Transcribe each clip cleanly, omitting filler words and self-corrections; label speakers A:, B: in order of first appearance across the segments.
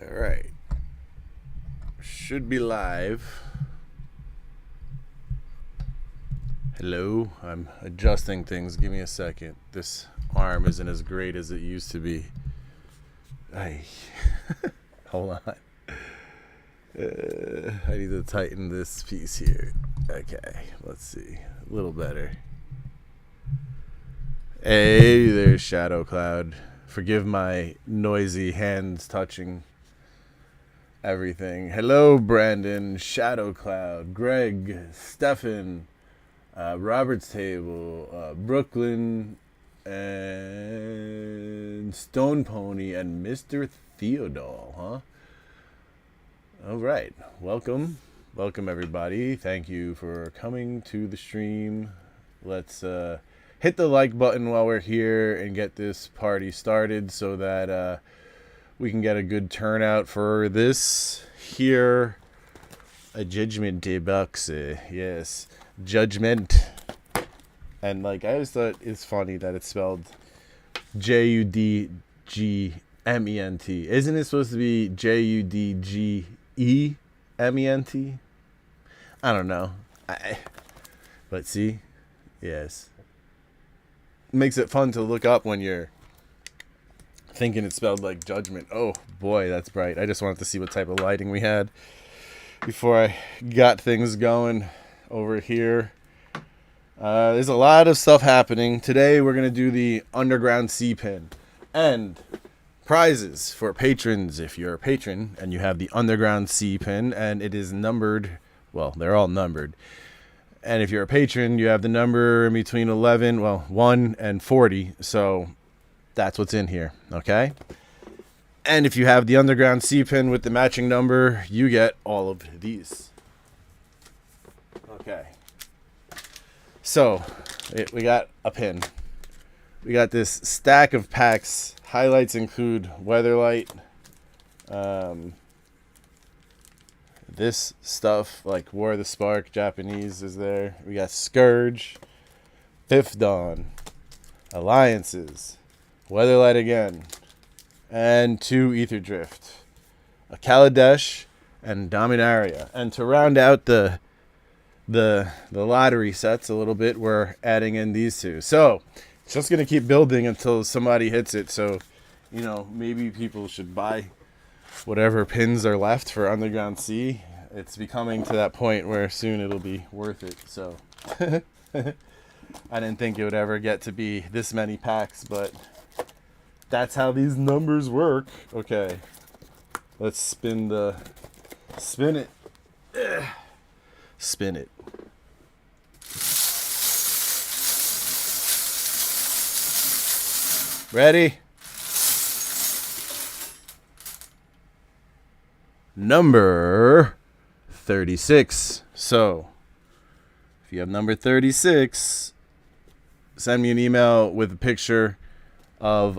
A: All right. Should be live. Hello. I'm adjusting things. Give me a second. This arm isn't as great as it used to be. Ay. Hold on. I need to tighten this piece here. Okay. Let's see. A little better. Hey, there's Shadow Cloud. Forgive my noisy hands touching everything. Hello, Brandon, Shadow Cloud, Greg, Stefan, Robert's Table, Brooklyn, and Stone Pony, and Mr. Theodore, huh? All right. Welcome. Welcome, everybody. Thank you for coming to the stream. Let's hit the like button while we're here and get this party started so that we can get a good turnout for this here. A judgment box. Yes. Judgment. And like, I always thought it's funny that it's spelled Judgment. Isn't it supposed to be Judgement? I don't know. But see? Yes. Makes it fun to look up when you're thinking it's spelled like judgment. Oh boy, that's bright. I just wanted to see what type of lighting we had before I got things going over here. There's a lot of stuff happening. Today we're going to do the Underground Sea Pin and prizes for patrons. If you're a patron and you have the Underground Sea Pin and it is numbered, well, they're all numbered. And if you're a patron, you have the number in between 1 and 40. So that's what's in here, okay? And if you have the Underground Sea Pin with the matching number, you get all of these. Okay. So, we got a pin. We got this stack of packs. Highlights include Weatherlight. This stuff, like War of the Spark, Japanese is there. We got Scourge, Fifth Dawn, Alliances, Weatherlight again, and 2 AetherDrift, a Kaladesh, and Dominaria. And to round out the lottery sets a little bit, we're adding in these 2. So it's just gonna keep building until somebody hits it. So, you know, maybe people should buy whatever pins are left for Underground Sea. It's becoming to that point where soon it'll be worth it. So I didn't think it would ever get to be this many packs, but that's how these numbers work. Okay, let's spin it. Spin it. Ready? Number 36. So, if you have number 36, send me an email with a picture of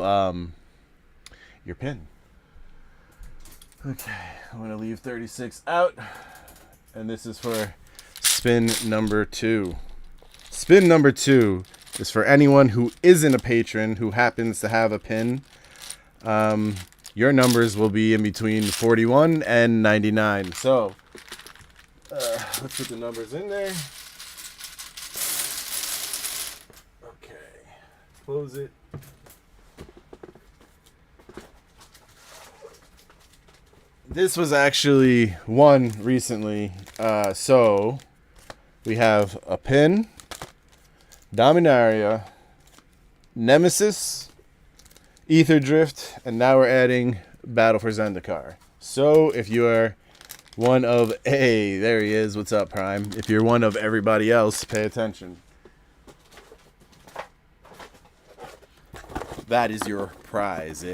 A: your pin. Okay, I'm going to leave 36 out. And this is for spin number 2. Spin number 2 is for anyone who isn't a patron who happens to have a pin. Your numbers will be in between 41 and 99. So, let's put the numbers in there. Okay, close it. This was actually won recently. So, we have a pin, Dominaria, Nemesis, AetherDrift, and now we're adding Battle for Zendikar. So if you are one of, hey, there he is, what's up, Prime? If you're one of everybody else, pay attention. That is your prize,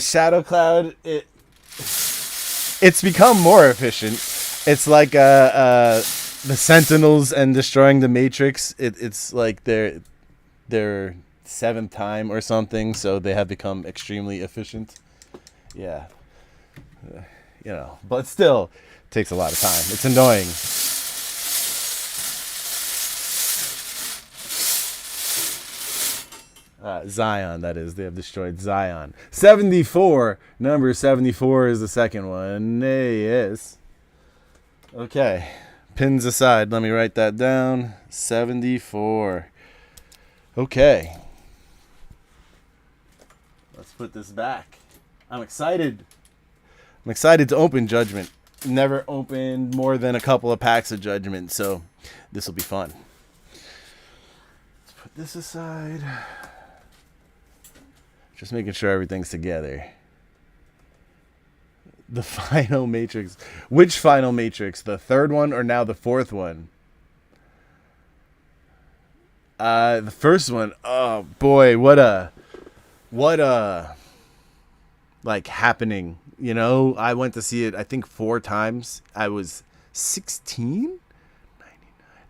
A: Shadow Cloud, it's become more efficient. It's like the Sentinels and destroying the Matrix. It's like their 7th time or something, so they have become extremely efficient. Yeah, you know, but still takes a lot of time. It's annoying. Zion, that is. They have destroyed Zion. 74. Number 74 is the second one. Yes. Okay. Pins aside. Let me write that down. 74. Okay. Let's put this back. I'm excited. I'm excited to open Judgment. Never opened more than a couple of packs of Judgment, so this will be fun. Let's put this aside. Just making sure everything's together. The final Matrix. Which final Matrix? The third one or now the fourth one? The first one. Oh boy, what a like happening. You know, I went to see it I think 4 times. I was 16?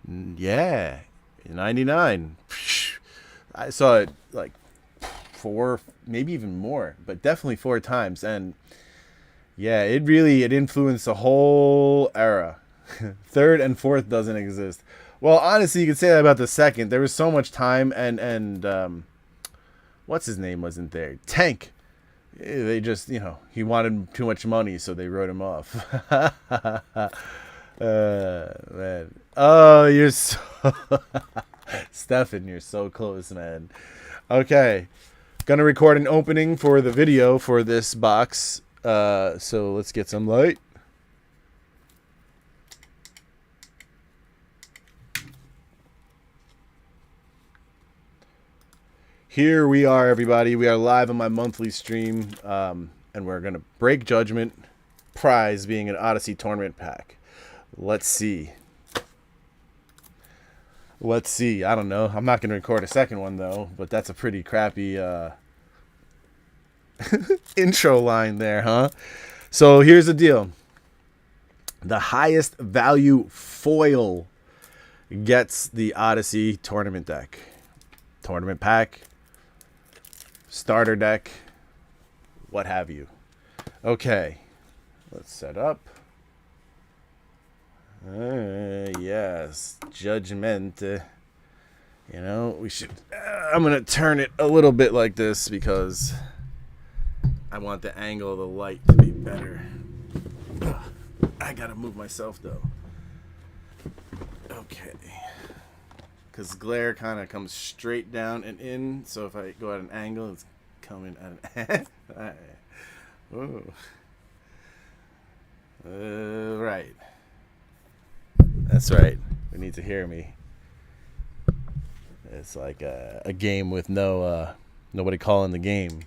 A: 99. Yeah, 99. I saw it like 4, maybe even more, but definitely 4 times. And yeah, it influenced the whole era. Third and fourth doesn't exist. Well, honestly, you could say that about the second. There was so much time, and what's his name wasn't there? Tank. They just, you know, he wanted too much money, so they wrote him off. Man. Oh, you're so Stefan, you're so close, man. Okay. Gonna record an opening for the video for this box. So let's get some light. Here we are, everybody. We are live on my monthly stream, and we're going to break Judgment, prize being an Odyssey tournament pack. Let's see. Let's see. I don't know. I'm not going to record a second one, though, but that's a pretty crappy intro line there, huh? So here's the deal. The highest value foil gets the Odyssey tournament deck. Tournament pack. Starter deck, what have you. Okay, let's set up. Yes, Judgment. You know, we should. I'm gonna turn it a little bit like this because I want the angle of the light to be better. I gotta move myself though. Okay. Because glare kind of comes straight down and in, so if I go at an angle, it's coming at an right. That's right. We need to hear me. It's like a game with nobody calling the game.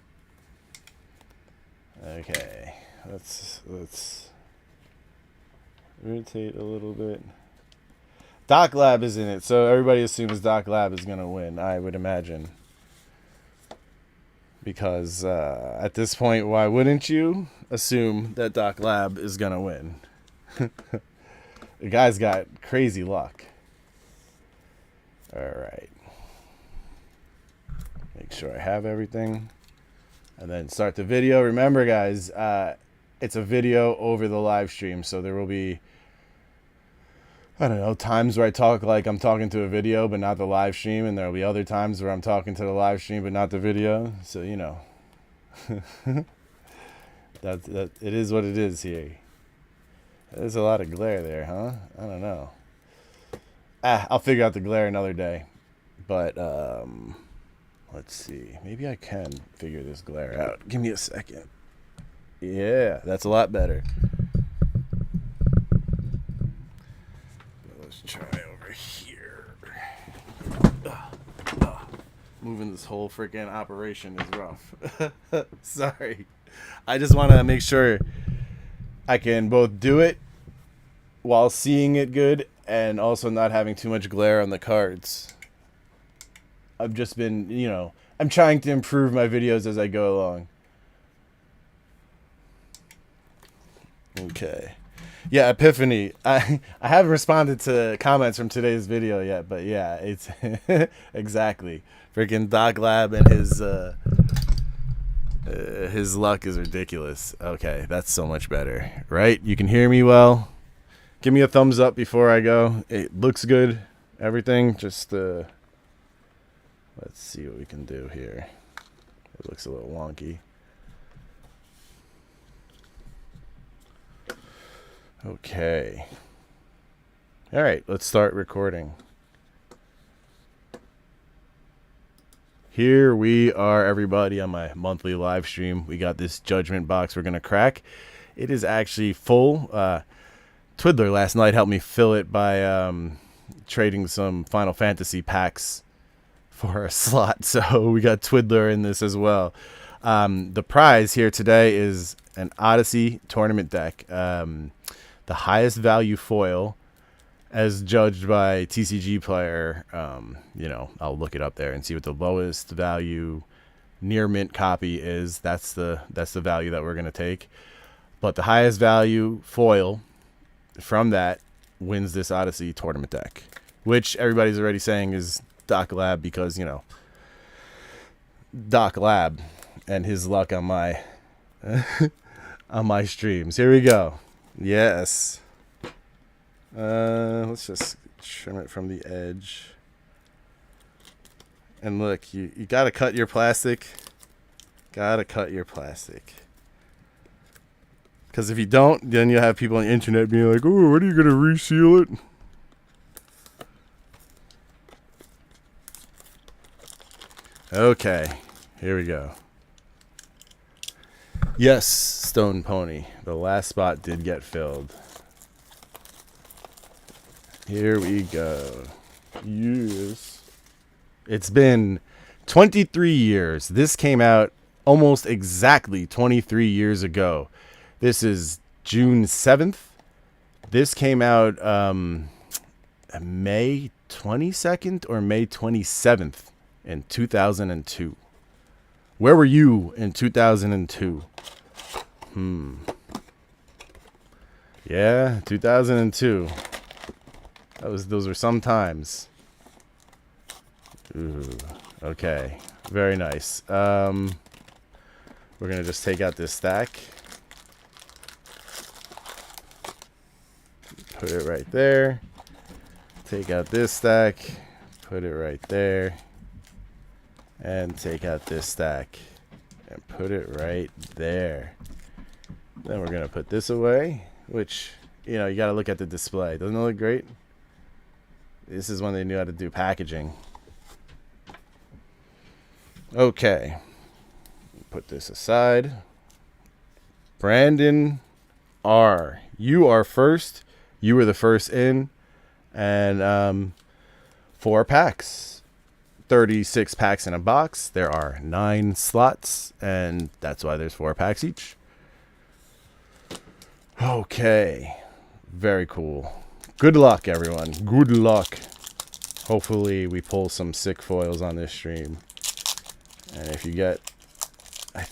A: Okay, let's rotate a little bit. Doc Lab is in it, so everybody assumes Doc Lab is going to win, I would imagine. Because at this point, why wouldn't you assume that Doc Lab is going to win? The guy's got crazy luck. All right. Make sure I have everything. And then start the video. Remember, guys, it's a video over the live stream, so there will be, I don't know, times where I talk like I'm talking to a video but not the live stream, and there'll be other times where I'm talking to the live stream but not the video. So, you know, that it is what it is here. There's a lot of glare there, huh? I don't know. I'll figure out the glare another day. But let's see. Maybe I can figure this glare out. Give me a second. Yeah, that's a lot better. Try over here. Moving this whole freaking operation is rough. Sorry. I just want to make sure I can both do it while seeing it good and also not having too much glare on the cards. I've just been, you know, I'm trying to improve my videos as I go along. Okay. Yeah, Epiphany. I haven't responded to comments from today's video yet, but yeah, it's exactly. Freaking Doc Lab and his luck is ridiculous. Okay, that's so much better, right? You can hear me well. Give me a thumbs up before I go. It looks good. Everything. Just let Let's see what we can do here. It looks a little wonky. Okay. All right, let's start recording. Here we are, everybody, on my monthly live stream. We got this judgment box we're going to crack. It is actually full. Twiddler last night helped me fill it by trading some Final Fantasy packs for a slot. So we got Twiddler in this as well. The prize here today is an Odyssey tournament deck. The highest value foil, as judged by TCG Player. You know, I'll look it up there and see what the lowest value near mint copy is. That's the value that we're going to take. But the highest value foil from that wins this Odyssey tournament deck, which everybody's already saying is Doc Lab because, you know, Doc Lab and his luck on my on my streams. Here we go. Yes. Let's just trim it from the edge. And look, you got to cut your plastic. Got to cut your plastic. Because if you don't, then you'll have people on the internet being like, oh, what are you going to reseal it? Okay, here we go. Yes, Stone Pony. The last spot did get filled. Here we go. Yes. It's been 23 years. This came out almost exactly 23 years ago. This is June 7th. This came out May 22nd or May 27th in 2002. Where were you in 2002? Yeah, 2002. Those were some times. Ooh, okay. Very nice. We're gonna just take out this stack. Put it right there. Take out this stack. Put it right there. And take out this stack. And put it right there. Then we're gonna put this away. Which, you know, you gotta look at the display. Doesn't it look great? This is when they knew how to do packaging. Okay. Put this aside. Brandon R. You are first. You were the first in. And 4 packs. 36 packs in a box. There are 9 slots. And that's why there's 4 packs each. Okay. Very cool. Good luck, everyone. Good luck. Hopefully we pull some sick foils on this stream. And if you get, I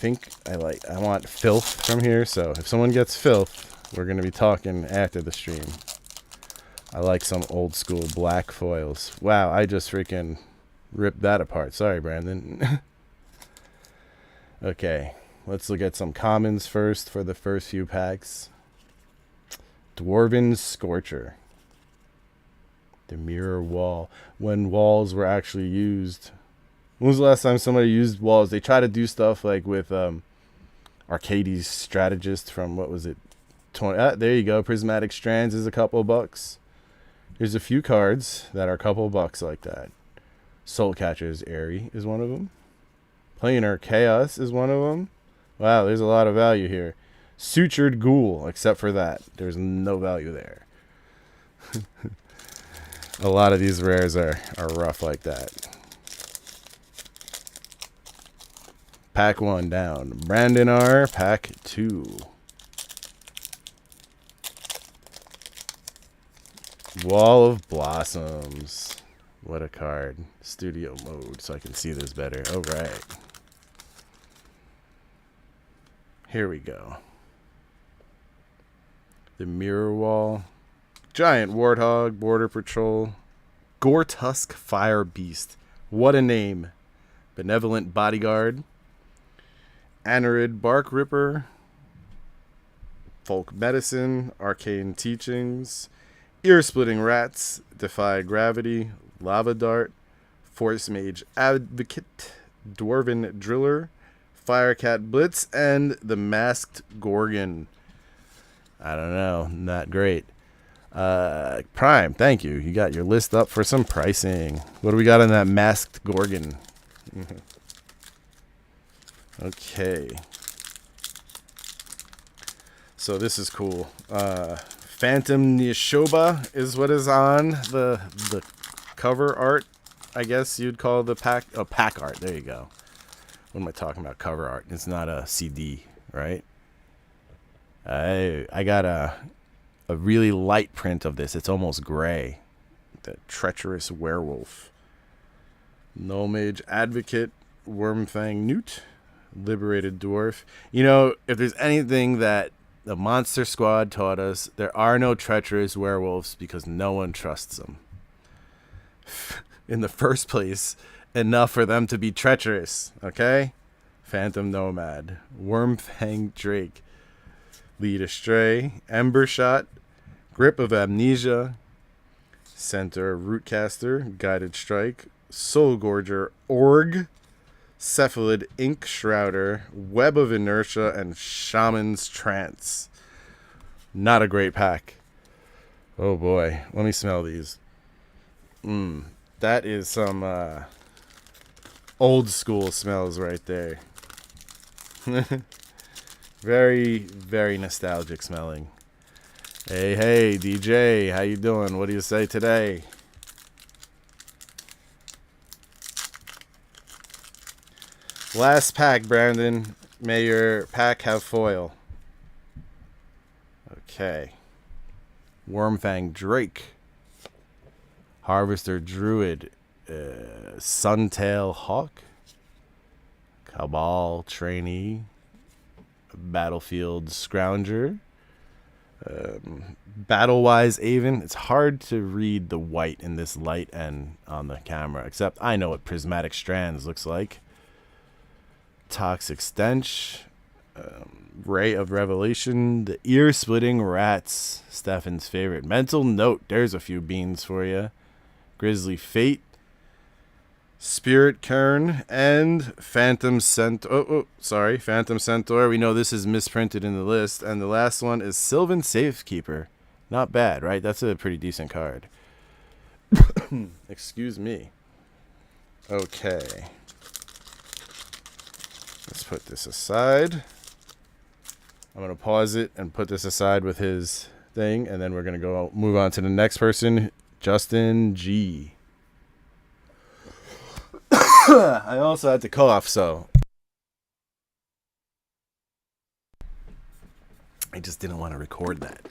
A: want filth from here. So if someone gets filth, we're going to be talking after the stream. I like some old school black foils. Wow, I just freaking ripped that apart. Sorry, Brandon. Okay, let's look at some commons first for the first few packs. Dwarven Scorcher. The mirror wall. When walls were actually used. When was the last time somebody used walls? They try to do stuff like with Arcades Strategist from, what was it? There you go. Prismatic Strands is a couple bucks. There's a few cards that are a couple bucks like that. Soulcatcher's Airy is one of them. Planar Chaos is one of them. Wow, there's a lot of value here. Sutured Ghoul, except for that. There's no value there. A lot of these rares are rough like that. Pack 1 down. Brandon R. Pack 2. Wall of Blossoms. What a card. Studio mode so I can see this better. All right. Here we go. The Mirror Wall. Giant Warthog. Border Patrol. Gore-Tusk Fire Beast. What a name. Benevolent Bodyguard. Anarid Bark Ripper. Folk Medicine. Arcane Teachings. Ear-Splitting Rats. Defy Gravity. Lava Dart. Force Mage Advocate, Dwarven Driller, Firecat Blitz, and the Masked Gorgon. I don't know, not great. Prime, thank you. You got your list up for some pricing. What do we got on that Masked Gorgon? Okay. So this is cool. Phantom Nishoba is what is on the cover art. I guess you'd call the pack art. There you go. What am I talking about? Cover art. It's not a CD, right? I got a really light print of this. It's almost gray. The Treacherous Werewolf. No Mage Advocate, Wormfang Newt, Liberated Dwarf. You know, if there's anything that the Monster Squad taught us, there are no treacherous werewolves because no one trusts them. In the first place, enough for them to be treacherous, okay? Phantom Nomad, Wormfang Drake, Lead Astray, Ember Shot, Grip of Amnesia, Center Rootcaster, Guided Strike, Soul Gorger, Org, Cephalid, Ink Shrouder, Web of Inertia, and Shaman's Trance. Not a great pack. Oh boy, let me smell these. That is some old school smells right there. Very, very nostalgic smelling. Hey, DJ, how you doing? What do you say today? Last pack, Brandon. May your pack have foil. Okay. Wormfang Drake. Harvester Druid. Suntail Hawk. Cabal Trainee. Battlefield Scrounger. Battlewise Aven. It's hard to read the white in this light and on the camera, except I know what Prismatic Strands looks like. Toxic Stench, Ray of Revelation, the Ear-Splitting Rats, Stefan's favorite. Mental Note, there's a few beans for you. Grisly Fate, Spirit Kern, and Phantom Centaur. Phantom Centaur. We know this is misprinted in the list. And the last one is Sylvan Safekeeper. Not bad, right? That's a pretty decent card. Excuse me. Okay. Let's put this aside. I'm going to pause it and put this aside with his thing, and then we're going to move on to the next person, Justin G. I also had to cough, so I just didn't want to record that.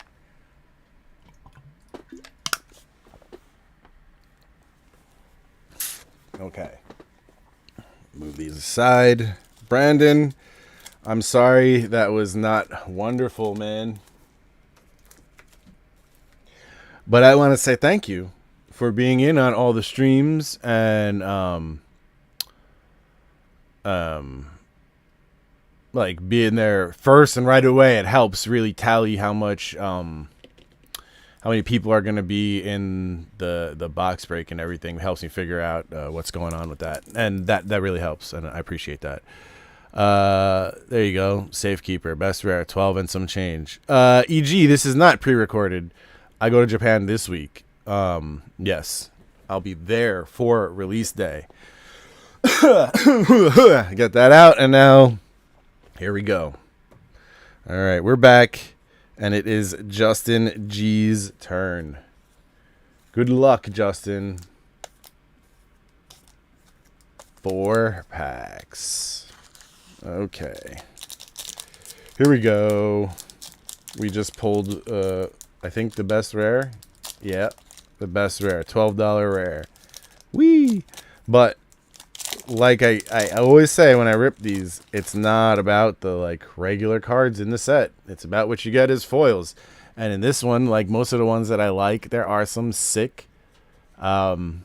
A: Okay. Move these aside. Brandon, I'm sorry that was not wonderful, man. But I want to say thank you for being in on all the streams and like being there first and right away. It helps really tally how much how many people are going to be in the box break and everything. It helps me figure out what's going on with that, and that really helps, and I appreciate that. There you go. Safekeeper, best rare, 12 and some change. EG, this is not pre-recorded. I go to Japan this week. Yes, I'll be there for release day. Get that out, and now here we go. All right, we're back, and it is Justin G's turn. Good luck, Justin. 4 packs. Okay. Here we go. We just pulled, I think, the best rare. Yeah, the best rare. $12 rare. Whee! But like I always say when I rip these, it's not about the like regular cards in the set. It's about what you get as foils. And in this one, like most of the ones that I like, there are some sick common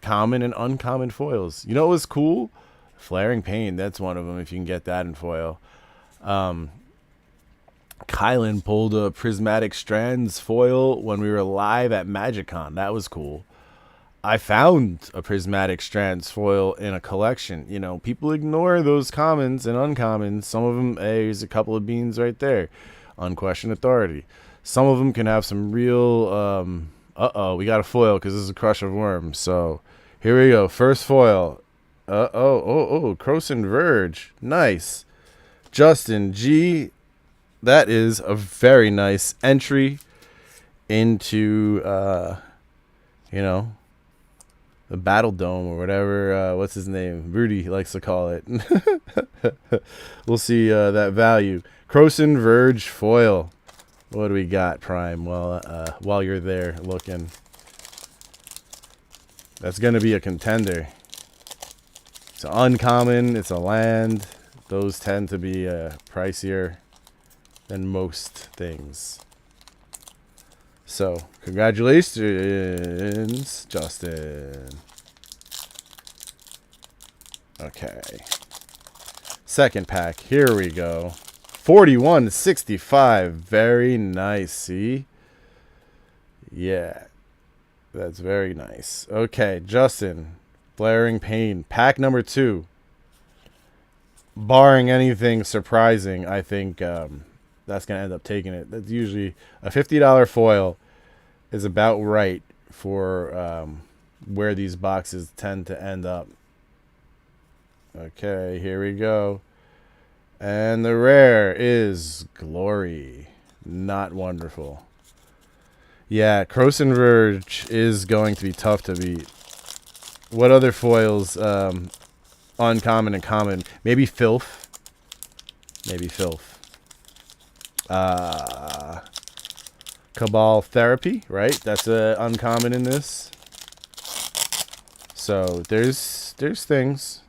A: and uncommon foils. You know what was cool? Flaring Pain, that's one of them if you can get that in foil. Kylan pulled a Prismatic Strands foil when we were live at MagicCon. That was cool. I found a Prismatic Strands foil in a collection. You know, people ignore those commons and uncommons. Some of them, hey, here's a couple of beans right there. Unquestioned authority. Some of them can have some real, we got a foil because this is a Crush of Worms. So here we go. First foil. Croson Verge. Nice. Justin G. That is a very nice entry into, you know, the Battle Dome or whatever. What's his name? Rudy likes to call it. We'll see that value. Croson Verge foil. What do we got, Prime? Well, while you're there looking, that's going to be a contender. It's uncommon. It's a land. Those tend to be pricier than most things. So, congratulations, Justin. Okay. Second pack. Here we go. 41.65. Very nice. See? Yeah. That's very nice. Okay, Justin. Flaring Pain. Pack number 2. Barring anything surprising, I think that's going to end up taking it. That's usually a $50 foil is about right for where these boxes tend to end up. Okay, here we go. And the rare is Glory. Not wonderful. Yeah, Croson Verge is going to be tough to beat. What other foils? Uncommon and common. Maybe Filth. Maybe Filth. Cabal Therapy, right? That's uncommon in this. So there's things.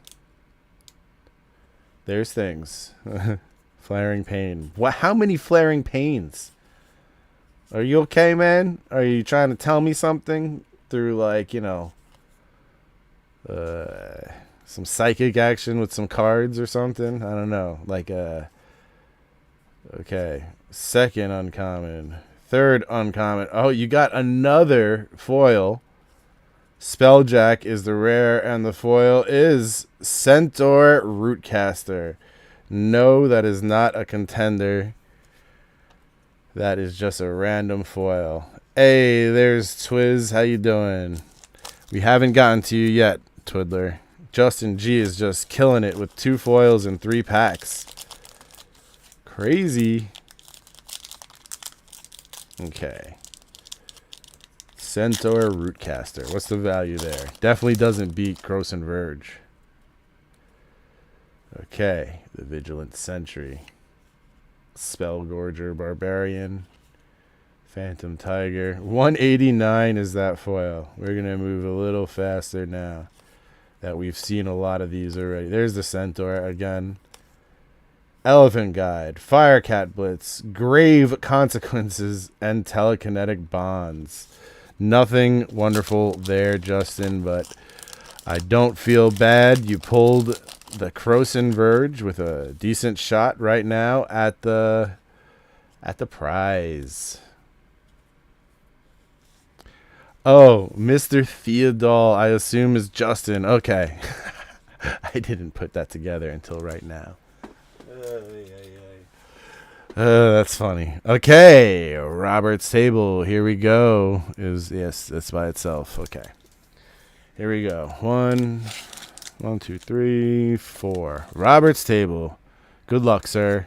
A: There's things. Flaring Pain. What? How many Flaring Pains? Are you okay, man? Are you trying to tell me something through, like, you know, some psychic action with some cards or something? I don't know. Like, okay. Second uncommon. Third uncommon. Oh, you got another foil. Spelljack is the rare, and the foil is Centaur Rootcaster. No, that is not a contender. That is just a random foil. Hey, there's Twiz. How you doing? We haven't gotten to you yet, Twiddler. Justin G is just killing it with 2 foils and 3 packs. Crazy. Okay. Centaur Rootcaster. What's the value there? Definitely doesn't beat Croson Verge. Okay. The Vigilant Sentry. Spellgorger Barbarian. Phantom Tiger. 189 is that foil. We're going to move a little faster now that we've seen a lot of these already. There's the Centaur again. Elephant Guide. Firecat Blitz. Grave Consequences. And Telekinetic Bonds. Nothing wonderful there, Justin, but I don't feel bad. You pulled the Croson Verge with a decent shot right now at the prize. Oh, Mr. Theodol, I assume is Justin. Okay. I didn't put that together until right now. That's funny. Okay, Robert's Table. Here we go. Yes, that's by itself. Okay. Here we go. 1, 2, 3, 4. Robert's Table. Good luck, sir.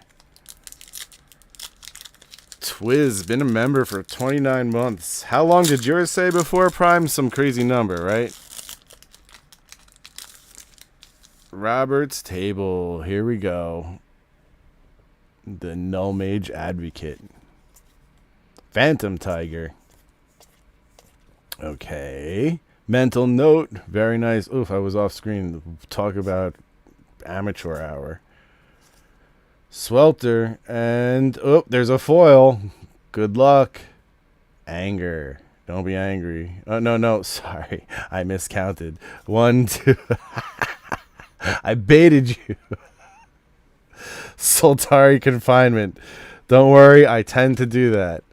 A: Twiz, been a member for 29 months. How long did yours say before, Prime? Some crazy number, right? Robert's Table. Here we go. The Null Mage Advocate. Phantom Tiger. Okay. Mental Note. Very nice. Oof, I was off screen. Talk about amateur hour. Swelter. And, oh, there's a foil. Good luck. Anger. Don't be angry. Oh, no. Sorry. I miscounted. 1, 2. I baited you. Soltari Confinement. Don't worry, I tend to do that.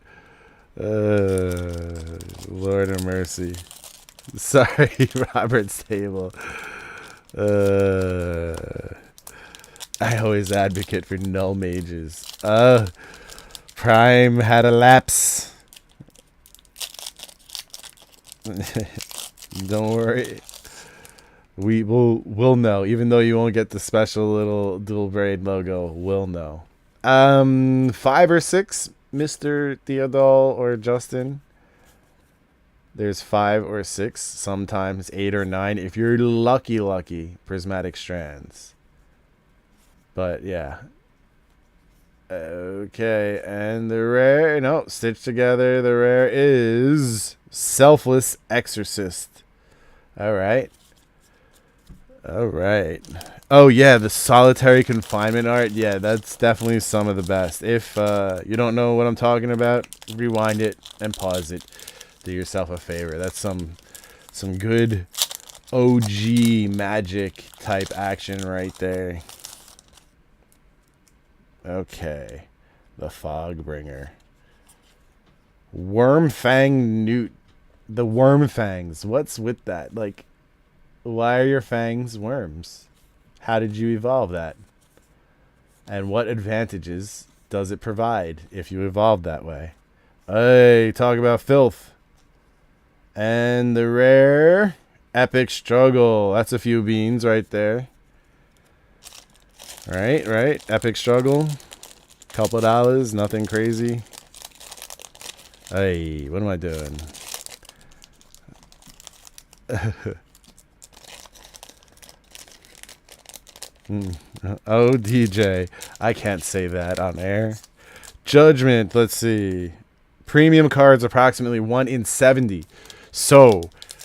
A: Lord of mercy. Sorry, Robert's table. I always advocate for null mages. Prime had a lapse. Don't worry. We'll know. Even though you won't get the special little dual braid logo, we'll know. 5 or 6, Mr. Theodol or Justin. There's 5 or 6, sometimes 8 or 9. If you're lucky, prismatic strands. But yeah. Okay, and the rare, no, stitched together. The rare is Selfless Exorcist. All right. Oh yeah, the solitary confinement art. Yeah, that's definitely some of the best. If you don't know what I'm talking about, rewind it and pause it. Do yourself a favor. That's some good OG Magic type action right there. Okay, the Fogbringer. Wormfang Newt. The Wormfangs. What's with that? Like, why are your fangs worms? How did you evolve that? And what advantages does it provide if you evolve that way? Hey, talk about filth. And the rare Epic Struggle. That's a few beans right there. Right. Epic Struggle. Couple of dollars. Nothing crazy. Hey, what am I doing? Oh, DJ. I can't say that on air. Judgment. Let's see. Premium cards approximately 1 in 70. So,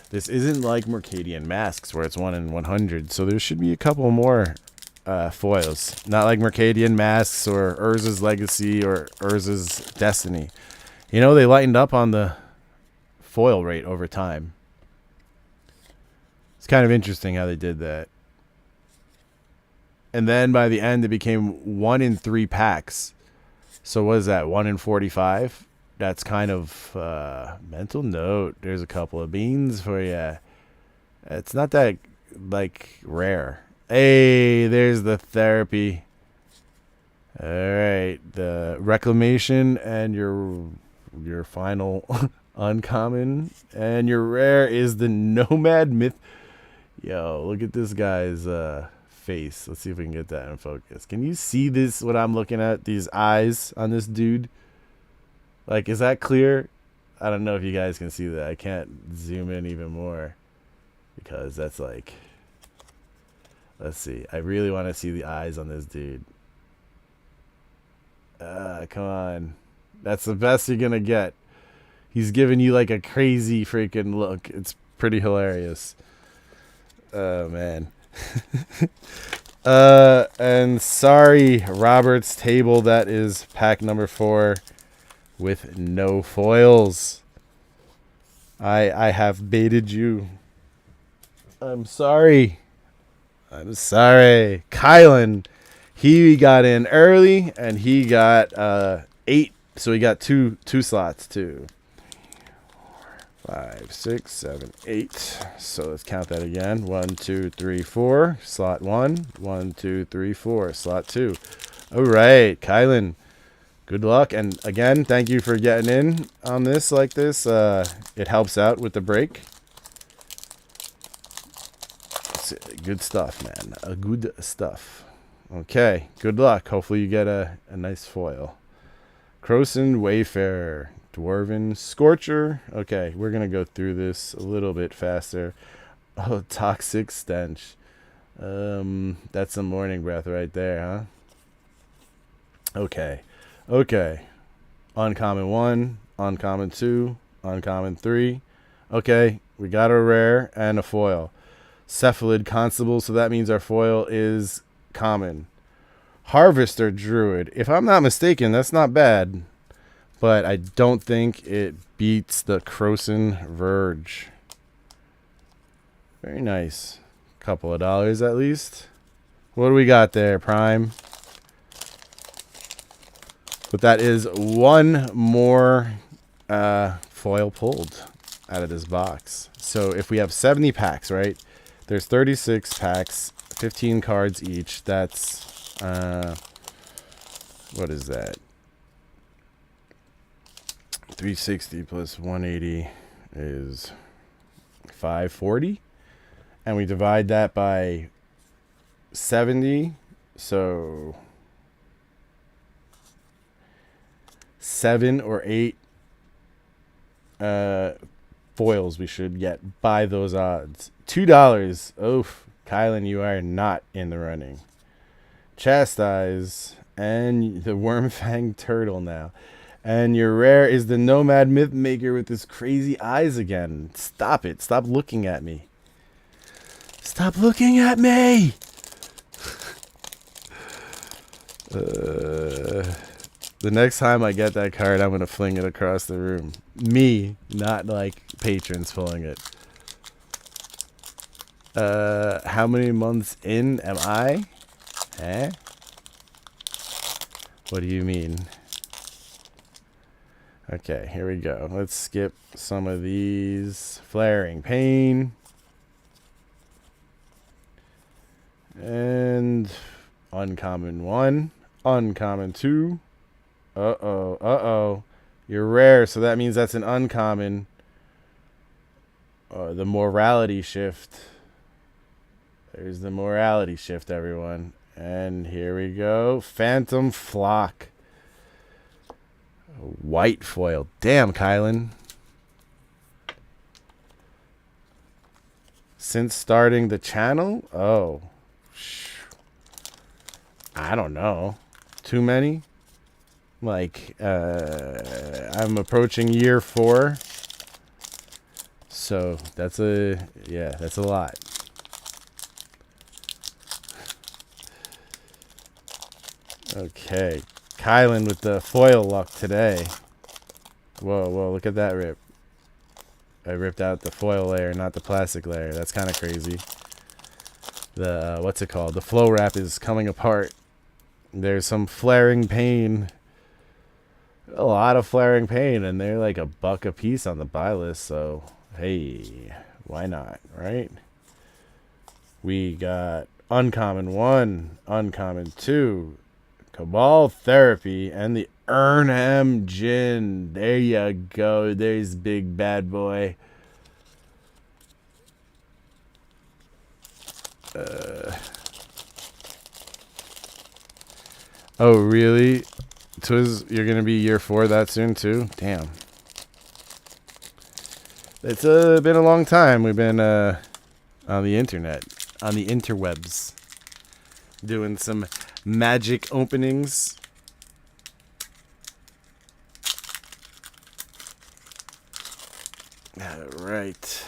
A: this isn't like Mercadian Masks where it's 1 in 100. So, there should be a couple more foils. Not like Mercadian Masks or Urza's Legacy or Urza's Destiny. You know, they lightened up on the foil rate over time. It's kind of interesting how they did that. And then by the end, it became 1 in 3 packs. So what is that, 1 in 45? That's kind of mental note. There's a couple of beans for you. It's not that, like, rare. Hey, there's the therapy. All right, the reclamation and your final uncommon. And your rare is the Nomad Myth. Yo, look at this guy's face. Let's see if we can get that in focus. Can you see this, what I'm looking at? These eyes on this dude? Like, is that clear? I don't know if you guys can see that. I can't zoom in even more because that's like, let's see. I really want to see the eyes on this dude. Come on. That's the best you're gonna get. He's giving you like a crazy freaking look. It's pretty hilarious. Oh man. And sorry, Robert's table, that is pack number 4 with no foils. I have baited you. I'm sorry. Kylan, he got in early and he got 8, so he got two slots too. 5, 6, 7, 8. So let's count that again. 1, 2, 3, 4. Slot 1. 1, 2, 3, 4. Slot 2. All right, Kylan. Good luck. And again, thank you for getting in on this like this. It helps out with the break. Good stuff, man. Good stuff. Okay. Good luck. Hopefully you get a nice foil. Croson Wayfarer. Dwarven Scorcher. Okay, we're going to go through this a little bit faster. Oh, Toxic Stench. That's some morning breath right there, huh? Okay. Uncommon 1, uncommon 2, uncommon 3. Okay, we got a rare and a foil. Cephalid Constable, so that means our foil is common. Harvester Druid. If I'm not mistaken, that's not bad. But I don't think it beats the Croson Verge. Very nice. Couple of dollars at least. What do we got there, Prime? But that is one more foil pulled. out of this box. So if we have 70 packs, right? There's 36 packs, 15 cards each. That's, what is that? 360 plus 180 is 540. And we divide that by 70. So 7 or 8 foils we should get by those odds. $2. Oh, Kylan, you are not in the running. Chastise and the Wormfang Turtle now. And your rare is the Nomad Mythmaker with his crazy eyes again. Stop it. Stop looking at me. Stop looking at me! The next time I get that card, I'm going to fling it across the room. Me, not like patrons pulling it. How many months in am I? Eh? What do you mean? Okay, here we go. Let's skip some of these. Flaring Pain. And uncommon 1. Uncommon 2. Uh-oh, uh-oh. You're rare, so that means that's an uncommon. The morality shift. There's the morality shift, everyone. And here we go. Phantom Flock. White foil. Damn, Kylan. Since starting the channel? Oh. I don't know. Too many? Like, I'm approaching year 4. So, that's a lot. Okay. Kylan with the foil luck today. Whoa, whoa, look at that rip. I ripped out the foil layer, not the plastic layer. That's kind of crazy. The, what's it called? The flow wrap is coming apart. There's some Flaring Pain. A lot of Flaring Pain, and they're like $1 a piece on the buy list, so hey, why not, right? We got uncommon 1, uncommon 2, Cabal Therapy, and the Earnham Gin. There you go. There's big bad boy. Oh, really? Twiz, you're going to be year 4 that soon, too? Damn. It's been a long time. We've been on the internet, on the interwebs, doing some magic openings. All right.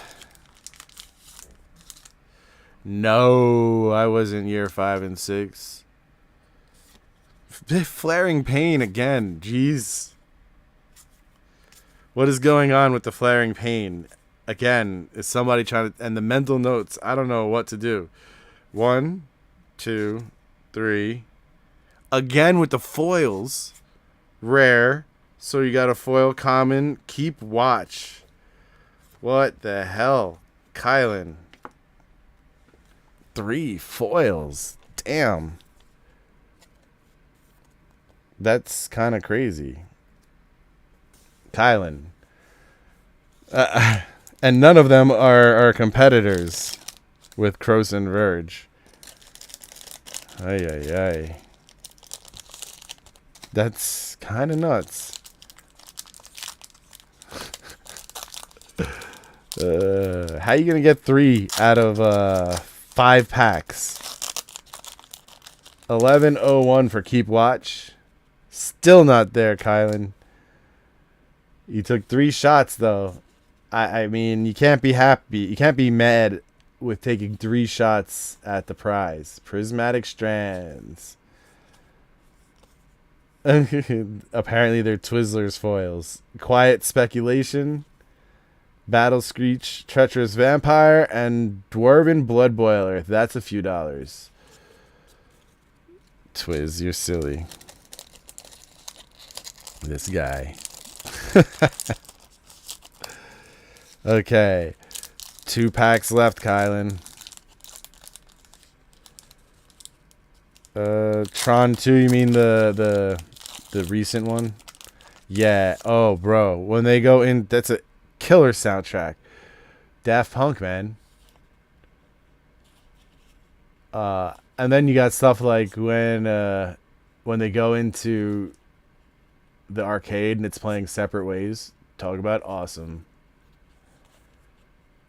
A: No, I wasn't year 5 and 6. Flaring Pain again. Jeez. What is going on with the Flaring Pain? Again, is somebody trying to... And the mental notes, I don't know what to do. 1, 2, 3. Again with the foils. Rare. So you got a foil common. Keep watch. What the hell? Kylan. 3 foils. Damn. That's kind of crazy. Kylan. And none of them are competitors with Cross and Verge. Ay, ay, ay. That's kind of nuts. How you going to get 3 out of 5 packs? 1101 for Keep Watch. Still not there, Kylan. You took 3 shots, though. I mean, you can't be happy. You can't be mad with taking 3 shots at the prize. Prismatic Strands. Apparently, they're Twizzlers foils. Quiet Speculation. Battle Screech. Treacherous Vampire. And Dwarven Blood Boiler. That's a few dollars. Twiz, you're silly. This guy. Okay. 2 packs left, Kylan. Tron 2, you mean the recent one? Yeah. Oh, bro. When they go in, that's a killer soundtrack. Daft Punk, man. And then you got stuff like when they go into the arcade and it's playing Separate Ways. Talk about awesome.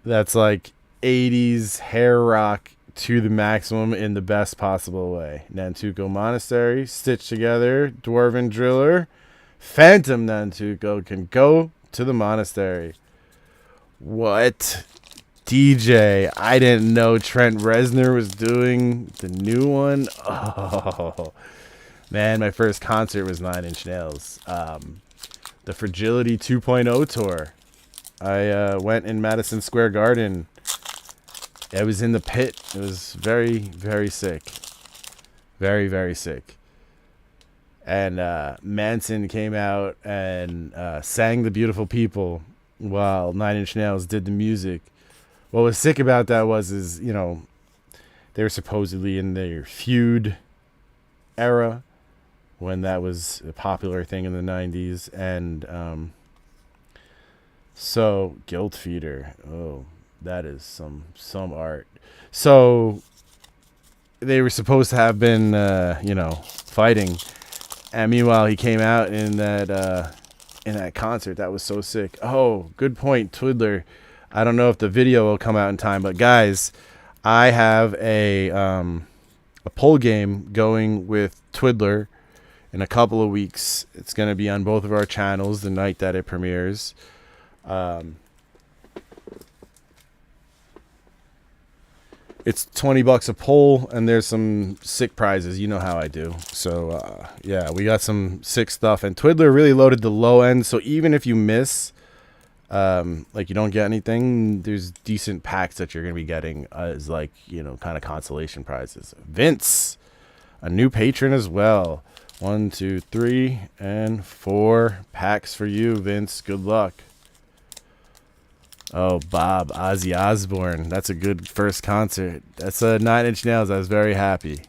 A: That's like 80s hair rock to the maximum in the best possible way. Nantuko Monastery, Stitched Together, Dwarven Driller, Phantom Nantuko can go to the monastery. What? DJ, I didn't know Trent Reznor was doing the new one. Oh, man, my first concert was 9 Inch Nails. The Fragility 2.0 tour. I went in Madison Square Garden. I was in the pit. It was very, very sick. Very, very sick. And Manson came out and sang The Beautiful People while 9 Inch Nails did the music. What was sick about that was, you know, they were supposedly in their feud era when that was a popular thing in the 90s. And so, Guilt Feeder. Oh, that is some art. So, they were supposed to have been, you know, fighting. And meanwhile, he came out in that concert. That was so sick. Oh, good point, Twiddler. I don't know if the video will come out in time, but guys, I have a poll game going with Twiddler in a couple of weeks. It's going to be on both of our channels the night that it premieres. It's $20 a poll, and there's some sick prizes. You know how I do. So, yeah, we got some sick stuff. And Twiddler really loaded the low end, so even if you miss, like you don't get anything, there's decent packs that you're going to be getting as, like, you know, kind of consolation prizes. Vince, a new patron as well. 1, 2, 3, and 4 packs for you, Vince. Good luck. Oh, Bob, Ozzy Osbourne. That's a good first concert. That's a 9 Inch Nails. I was very happy.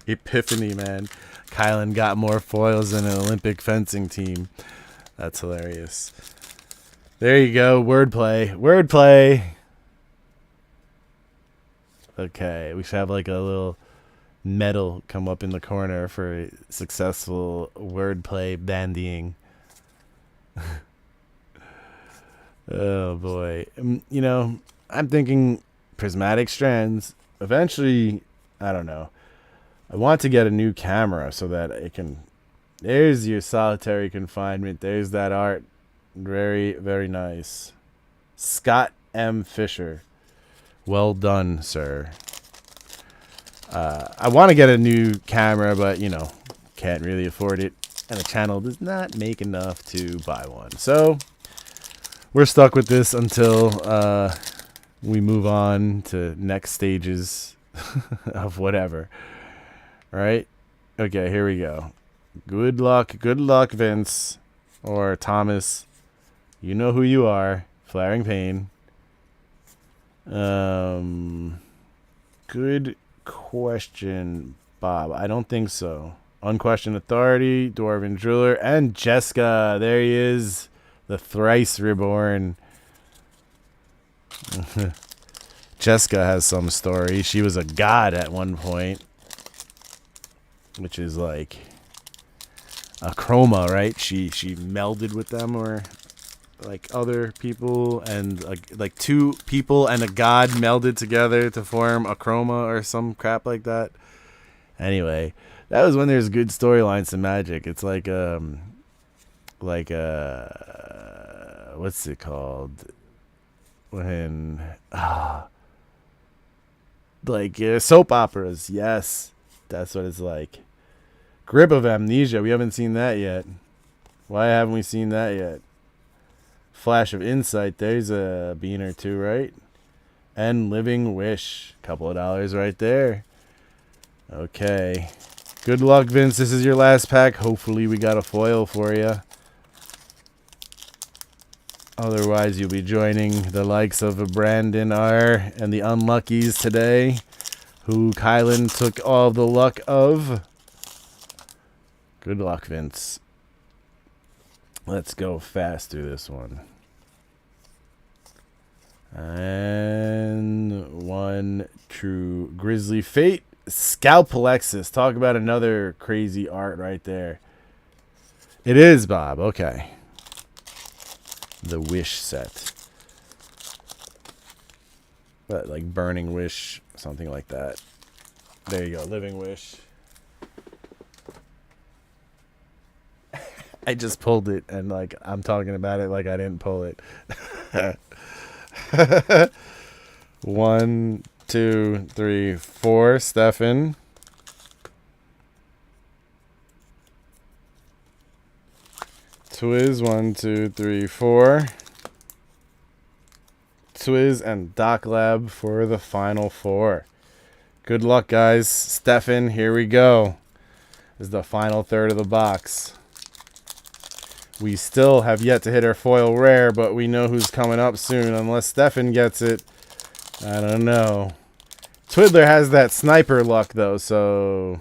A: Epiphany, man. Kylan got more foils than an Olympic fencing team. That's hilarious. There you go. Wordplay. Wordplay. Okay. We should have like a little medal come up in the corner for successful wordplay bandying. Oh boy. You know, I'm thinking prismatic strands. Eventually, I don't know. I want to get a new camera so that it can. There's your solitary confinement. There's that art. Very, very nice. Scott M. Fisher. Well done, sir. I want to get a new camera, but, you know, can't really afford it. And the channel does not make enough to buy one. So, we're stuck with this until we move on to next stages of whatever. Right? Okay, here we go. Good luck, Vince. Or Thomas. You know who you are. Flaring Pain. Good question, Bob. I don't think so. Unquestioned Authority, Dwarven Driller, and Jessica. There he is. The thrice reborn. Jessica has some story. She was a god at one point. Which is like a chroma, right? She melded with them, or like other people, and like 2 people and a god melded together to form a chroma or some crap like that. Anyway, that was when there's good storylines to Magic. It's like what's it called? When like soap operas. Yes, that's what it's like. Grip of Amnesia. We haven't seen that yet. Why haven't we seen that yet? Flash of Insight. There's a bean or 2, right? And Living Wish. Couple of dollars right there. Okay. Good luck, Vince. This is your last pack. Hopefully we got a foil for you. Otherwise, you'll be joining the likes of Brandon R. and the Unluckies today, who Kylan took all the luck of. Good luck, Vince. Let's go fast through this one. And one true Grizzly Fate. Scalp Alexis. Talk about another crazy art right there. It is, Bob. Okay. The Wish set. But like Burning Wish, something like that. There you go. Living Wish. I just pulled it, and like I'm talking about it like I didn't pull it. 1, 2, 3, 4. Stefan. Twiz. 1, 2, 3, 4. Twiz and Doc Lab for the final 4. Good luck, guys. Stefan, here we go. This is the final third of the box. We still have yet to hit our foil rare, but we know who's coming up soon. Unless Stefan gets it, I don't know. Twiddler has that sniper luck, though, so...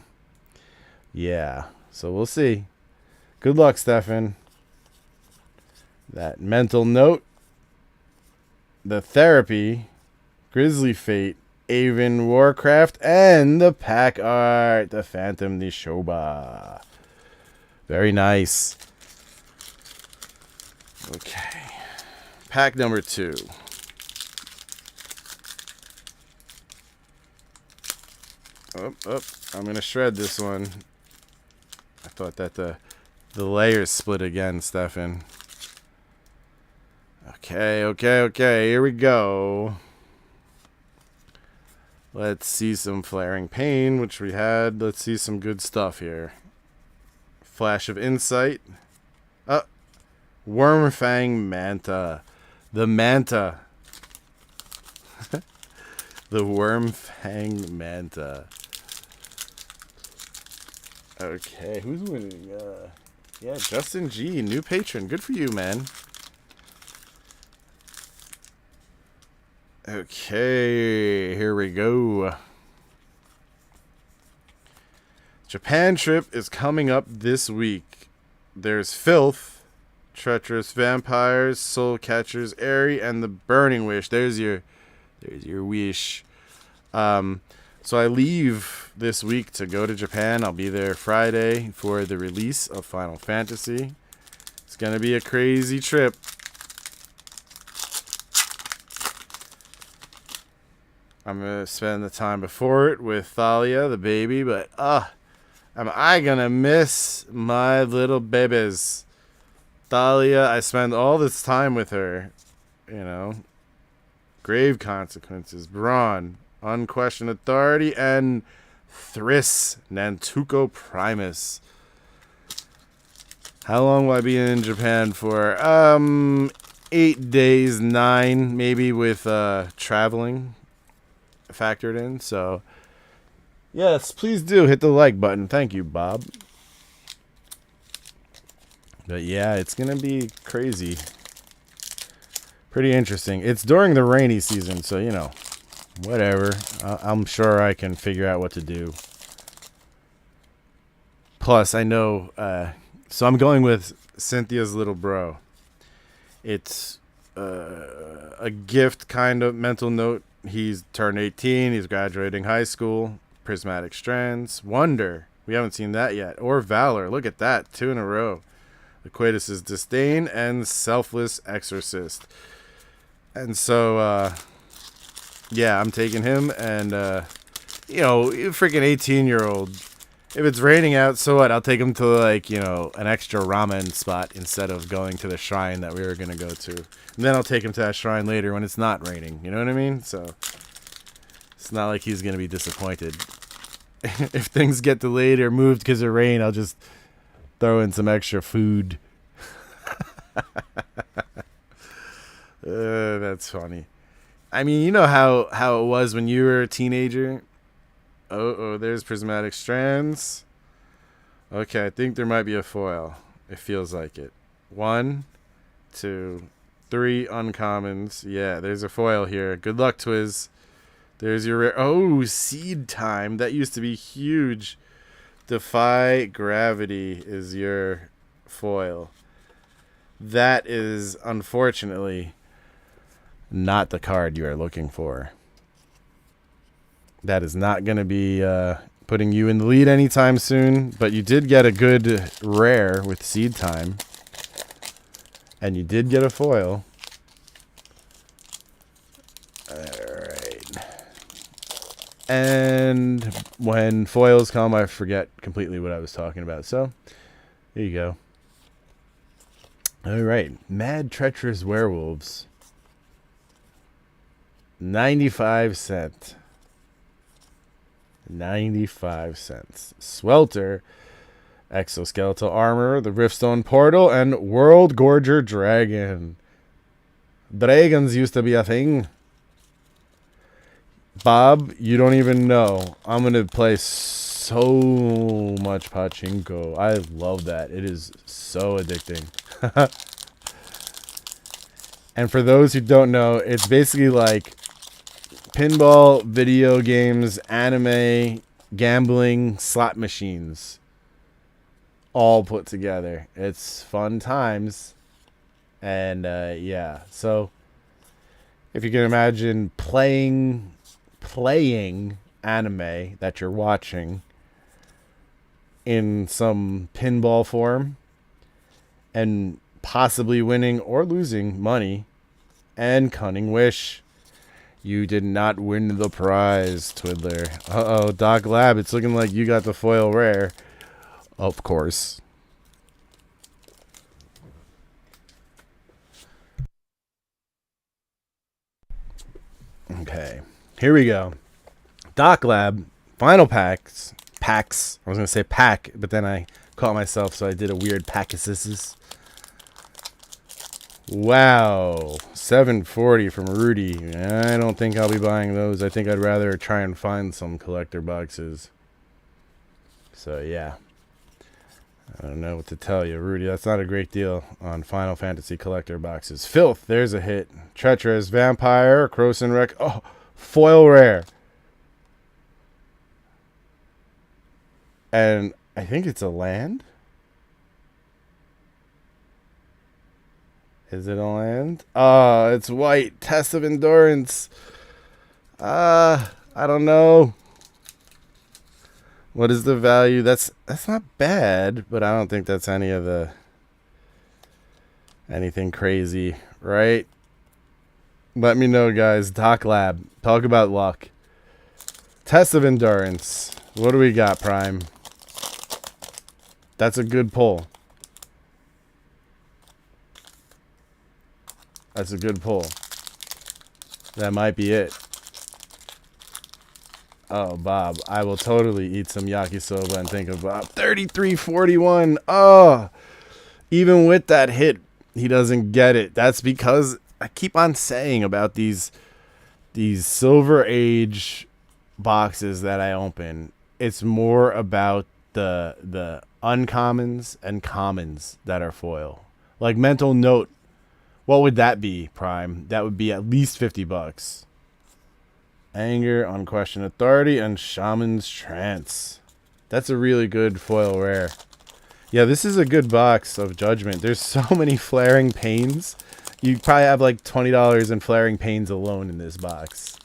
A: yeah, so we'll see. Good luck, Stefan. That Mental Note. The Therapy. Grizzly Fate. Avon Warcraft. And the pack art. The Phantom Nishoba. Very nice. Okay. Pack number 2. Oh, I'm going to shred this one. I thought that the layers split again, Stefan. Okay. Here we go. Let's see some Flaring Pain, which we had. Let's see some good stuff here. Flash of Insight. Wormfang Manta. The Manta. The Wormfang Manta. Okay, who's winning? Yeah, Justin G, new patron. Good for you, man. Okay, here we go. Japan trip is coming up this week. There's Filth, Treacherous Vampires, Soul Catchers, Airy, and the Burning Wish. There's your wish. So I leave this week to go to Japan. I'll be there Friday for the release of Final Fantasy. It's gonna be a crazy trip. I'm gonna spend the time before it with Thalia, the baby, but am I gonna miss my little babies? Thalia, I spend all this time with her, you know. Grave Consequences, Brawn, Unquestioned Authority, and Thriss Nantuko Primus. How long will I be in Japan for? 8 days, 9, maybe with traveling factored in. So, yes, please do hit the like button. Thank you, Bob. But yeah, it's going to be crazy. Pretty interesting. It's during the rainy season, so, you know, whatever. I'm sure I can figure out what to do. Plus, I know, so I'm going with Cynthia's little bro. It's a gift kind of mental note. He's turned 18. He's graduating high school. Prismatic Strands. Wonder. We haven't seen that yet. Or Valor. Look at that. 2 in a row. Aquatus's Disdain and Selfless Exorcist. And so, yeah, I'm taking him. And, you know, freaking 18-year-old. If it's raining out, so what? I'll take him to, like, you know, an extra ramen spot instead of going to the shrine that we were going to go to. And then I'll take him to that shrine later when it's not raining. You know what I mean? So, it's not like he's going to be disappointed. If things get delayed or moved because of rain, I'll just throw in some extra food. That's funny. I mean, you know how it was when you were a teenager? Oh, there's Prismatic Strands. Okay, I think there might be a foil. It feels like it. 1, 2, 3 uncommons. Yeah, there's a foil here. Good luck, Twiz. There's your rare. Oh, Seed Time. That used to be huge. Defy Gravity is your foil. That is, unfortunately, not the card you are looking for. That is not going to be putting you in the lead anytime soon, but you did get a good rare with Seed Time. And you did get a foil. Alright. And when foils come, I forget completely what I was talking about. So, there you go. Alright. Mad Treacherous Werewolves. 95 cents. 95 cents. Swelter, Exoskeletal Armor, the Riftstone Portal, and World Gorger Dragon. Dragons used to be a thing. Bob, you don't even know. I'm going to play so much pachinko. I love that. It is so addicting. And for those who don't know, it's basically like pinball, video games, anime, gambling, slot machines, all put together. It's fun times. And yeah, so if you can imagine playing anime that you're watching in some pinball form and possibly winning or losing money, and Cunning Wish. You did not win the prize, Twiddler. Uh-oh, Doc Lab, it's looking like you got the foil rare. Of course. Okay, here we go. Doc Lab, final packs. I was going to say pack, but then I caught myself, so I did a weird pack-assist. Wow, 740 from Rudy. I don't think I'll be buying those. I think I'd rather try and find some collector boxes. So, yeah. I don't know what to tell you, Rudy. That's not a great deal on Final Fantasy collector boxes. Filth, there's a hit. Treacherous Vampire, Croson Wreck. Oh, foil rare. And I think it's a land. Is it a land? Oh, it's white. Test of Endurance. I don't know. What is the value? That's not bad, but I don't think that's anything crazy, right? Let me know, guys. Doc Lab. Talk about luck. Test of Endurance. What do we got, Prime? That's a good pull. That's a good pull. That might be it. Oh, Bob, I will totally eat some yakisoba and think of Bob. 33.41. Oh, even with that hit, he doesn't get it. That's because I keep on saying about these Silver Age boxes that I open. It's more about the uncommons and commons that are foil. Like Mental Note. What would that be, Prime? That would be at least $50. Anger, Unquestioned Authority, and Shaman's Trance. That's a really good foil rare. Yeah, this is a good box of Judgment. There's so many Flaring Pains. You probably have like $20 in Flaring Pains alone in this box.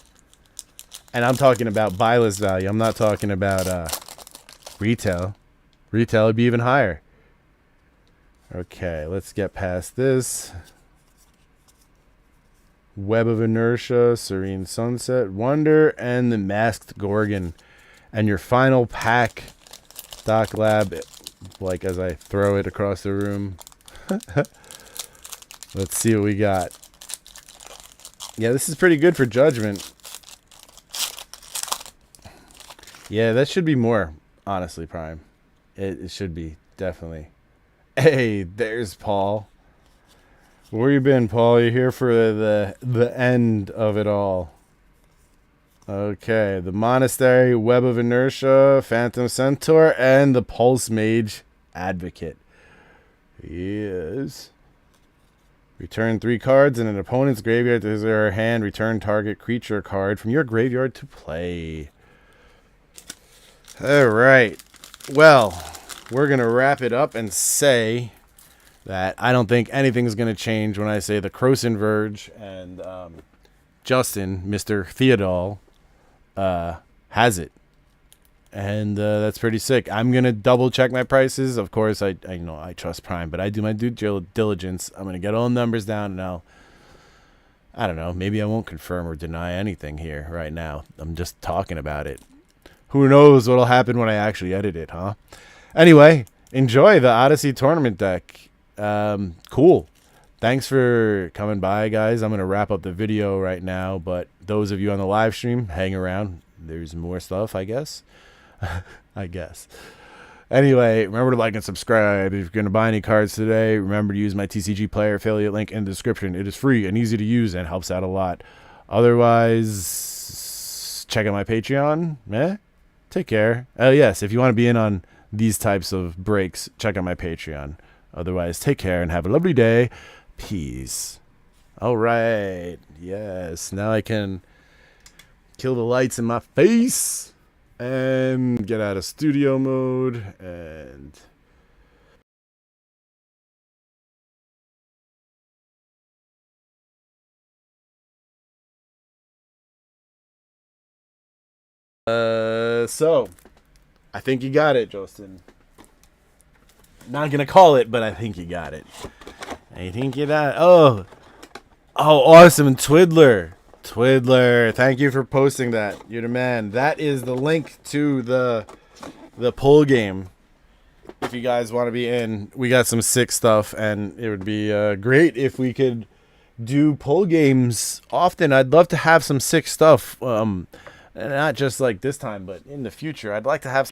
A: And I'm talking about buy list value. I'm not talking about retail. Retail would be even higher. Okay, let's get past this. Web of Inertia, Serene Sunset, Wonder, and the Masked Gorgon. And your final pack, Doc Lab, like as I throw it across the room. Let's see what we got. Yeah, this is pretty good for Judgment. Yeah, that should be more, honestly, Prime. It should be, definitely. Hey, there's Paul. Where you been, Paul? You're here for the end of it all. Okay, the Monastery, Web of Inertia, Phantom Centaur, and the Pulse Mage Advocate. Yes. Return 3 cards in an opponent's graveyard to his or her hand. Return target creature card from your graveyard to play. Alright. Well, we're going to wrap it up and say that I don't think anything's going to change when I say the Croson Verge and Justin, Mr. Theodol, has it. And that's pretty sick. I'm going to double check my prices. Of course, I know I trust Prime, but I do my due diligence. I'm going to get all the numbers down, and I don't know, maybe I won't confirm or deny anything here right now. I'm just talking about it. Who knows what'll happen when I actually edit it, huh? Anyway, enjoy the Odyssey tournament deck. Cool. Thanks for coming by, guys. I'm going to wrap up the video right now, but those of you on the live stream, hang around. There's more stuff, I guess. I guess. Anyway, remember to like and subscribe. If you're going to buy any cards today, remember to use my TCG Player affiliate link in the description. It is free and easy to use and helps out a lot. Otherwise, check out my Patreon. Take care. Oh, yes, if you want to be in on these types of breaks, check out my Patreon. Otherwise, take care and have a lovely day. Peace. All right. Yes, now I can kill the lights in my face and get out of studio mode and so I think you got it, Justin. Not gonna call it, but I think you got it. I think you got it. Oh, awesome. And Twiddler, thank you for posting that. You're the man. That is the link to the poll game. If you guys want to be in, we got some sick stuff, and it would be great if we could do poll games often. I'd love to have some sick stuff, not just like this time, but in the future. I'd like to have